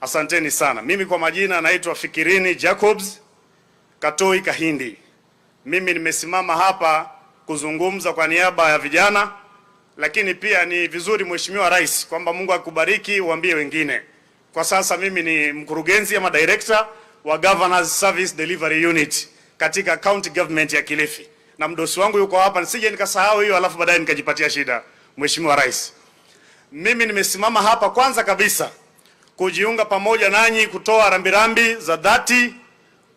Asanteni sana. Mimi kwa majina naitwa Fikirini Jacobs Katoi Kahindi. Mimi nimesimama hapa kuzungumza kwa niaba ya vijana, lakini pia ni vizuri Mheshimiwa Rais kwamba Mungu akubariki uambie wengine. Kwa sasa mimi ni mkurugenzi ama director wa Governors Service Delivery Unit katika County Government ya Kilifi. Na mdosi wangu yuko hapa, nisije nikasahau hiyo alafu baadaye nikajipatia shida. Mheshimiwa Rais, mimi nimesimama hapa kwanza kabisa kujiunga pamoja nanyi kutoa rambirambi za dhati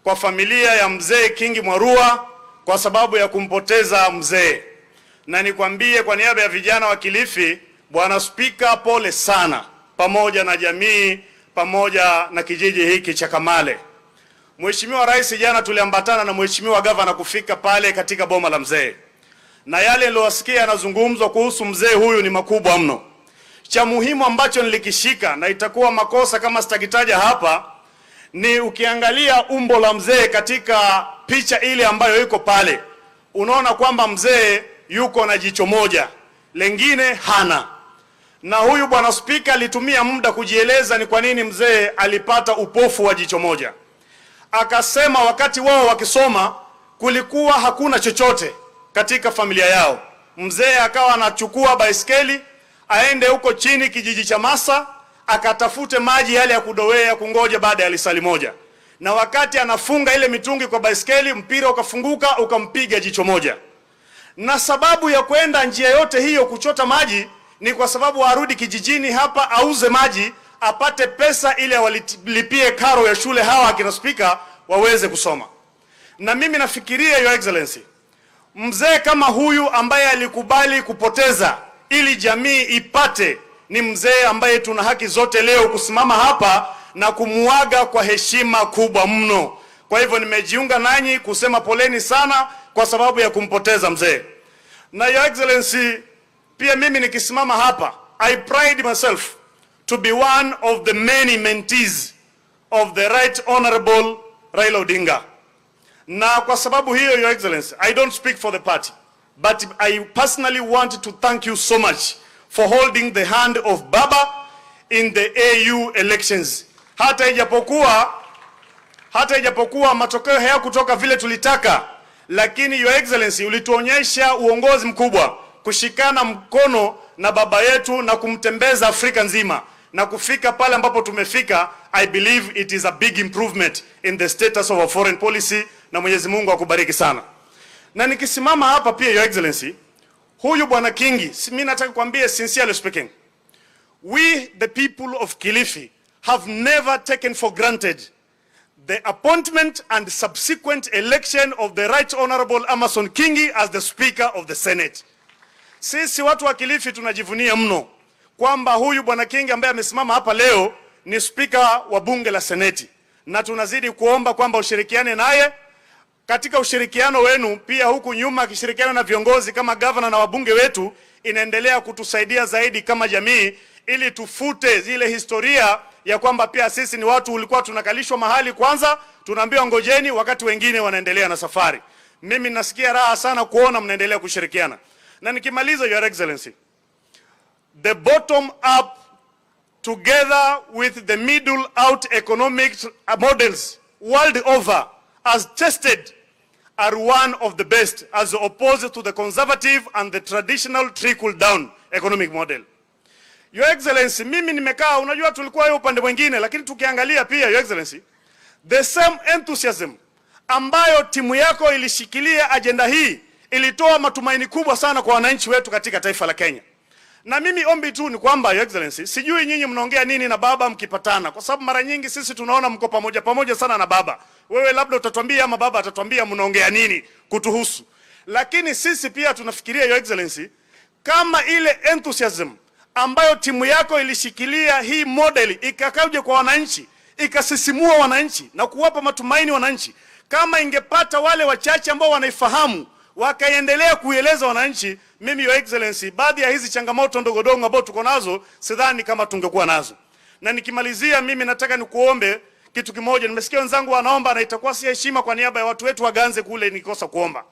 kwa familia ya mzee Kingi Mwarua kwa sababu ya kumpoteza mzee. Na nikwambie kwa niaba ya vijana wa Kilifi, Bwana Spika, pole sana, pamoja na jamii, pamoja na kijiji hiki cha Kamale. Mheshimiwa Rais, jana tuliambatana na Mheshimiwa Gavana kufika pale katika boma la mzee. Na yale niliyosikia yanazungumzwa kuhusu mzee huyu ni makubwa mno. Cha muhimu ambacho nilikishika, na itakuwa makosa kama sitakitaja hapa, ni ukiangalia umbo la mzee katika picha ile ambayo iko pale, unaona kwamba mzee yuko na jicho moja, lengine hana. Na huyu Bwana Spika alitumia muda kujieleza ni kwa nini mzee alipata upofu wa jicho moja. Akasema wakati wao wakisoma kulikuwa hakuna chochote katika familia yao. Mzee akawa anachukua baiskeli aende huko chini kijiji cha Masa akatafute maji yale ya kudowea kungoja baada ya lisali moja. Na wakati anafunga ile mitungi kwa baiskeli, mpira ukafunguka ukampiga jicho moja. Na sababu ya kwenda njia yote hiyo kuchota maji ni kwa sababu arudi kijijini hapa auze maji apate pesa ili awalipie karo ya shule hawa akina Spika waweze kusoma. Na mimi nafikiria Your Excellency, mzee kama huyu ambaye alikubali kupoteza ili jamii ipate, ni mzee ambaye tuna haki zote leo kusimama hapa na kumuaga kwa heshima kubwa mno. Kwa hivyo nimejiunga nanyi kusema poleni sana kwa sababu ya kumpoteza mzee. Na Your Excellency, pia mimi nikisimama hapa, I pride myself to be one of the many mentees of the Right Honorable Raila Odinga. Na kwa sababu hiyo, Your Excellency, I don't speak for the party, but I personally want to thank you so much for holding the hand of Baba in the AU elections. Hata ijapokuwa matokeo hayakutoka vile tulitaka, lakini Your Excellency ulituonyesha uongozi mkubwa, kushikana mkono na baba yetu na kumtembeza Afrika nzima na kufika pale ambapo tumefika. I believe it is a big improvement in the status of our foreign policy, na Mwenyezi Mungu akubariki sana. Na nikisimama hapa pia, Your Excellency, huyu Bwana Kingi, mimi nataka kuambia sincerely speaking, we the people of Kilifi have never taken for granted the appointment and subsequent election of the Right Honorable Amason Kingi as the Speaker of the Senate. Sisi watu wa Kilifi tunajivunia mno kwamba huyu Bwana Kingi ambaye amesimama hapa leo ni Speaker wa bunge la Seneti, na tunazidi kuomba kwamba ushirikiane naye. Katika ushirikiano wenu pia huku nyuma akishirikiana na viongozi kama governor na wabunge wetu, inaendelea kutusaidia zaidi kama jamii, ili tufute zile historia ya kwamba pia sisi ni watu ulikuwa tunakalishwa mahali kwanza tunaambiwa ngojeni wakati wengine wanaendelea na safari. Mimi nasikia raha sana kuona mnaendelea kushirikiana. Na nikimaliza, Your Excellency, the bottom up together with the middle out economic models world over as tested are one of the best as opposed to the conservative and the traditional trickle down economic model. Your Excellency, mimi nimekaa, unajua tulikuwa hiyo upande mwingine, lakini tukiangalia pia, Your Excellency, the same enthusiasm ambayo timu yako ilishikilia agenda hii ilitoa matumaini kubwa sana kwa wananchi wetu katika taifa la Kenya. Na mimi ombi tu ni kwamba, Your Excellency, sijui nyinyi mnaongea nini na baba mkipatana, kwa sababu mara nyingi sisi tunaona mko pamoja sana na baba. Wewe labda utatuambia ama baba atatuambia mnaongea nini kutuhusu. Lakini sisi pia tunafikiria, Your Excellency, kama ile enthusiasm ambayo timu yako ilishikilia hii model ikakauje kwa wananchi, ikasisimua wananchi na kuwapa matumaini wananchi, kama ingepata wale wachache ambao wanaifahamu wakaendelea kueleza wananchi, mimi, Your Excellency, baadhi ya hizi changamoto ndogo ambazo tuko nazo sidhani kama tungekuwa nazo. Na nikimalizia, mimi nataka nikuombe kitu kimoja. Nimesikia wenzangu wanaomba, na itakuwa si heshima kwa niaba ya watu wetu wa Ganze kule nikosa kuomba.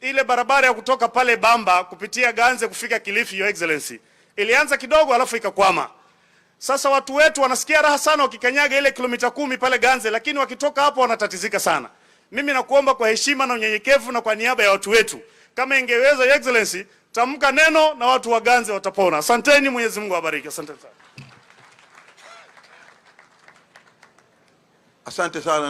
Ile barabara ya kutoka pale Bamba kupitia Ganze kufika Kilifi, Your Excellency, ilianza kidogo alafu ikakwama. Sasa watu wetu wanasikia raha sana wakikanyaga ile kilomita 10 pale Ganze, lakini wakitoka hapo wanatatizika sana. Mimi nakuomba kwa heshima na unyenyekevu na kwa niaba ya watu wetu, kama ingeweza Your Excellency, tamka neno na watu wa Ganze watapona. Asanteni, Mwenyezi Mungu awabariki. Asante sana. Asante sana.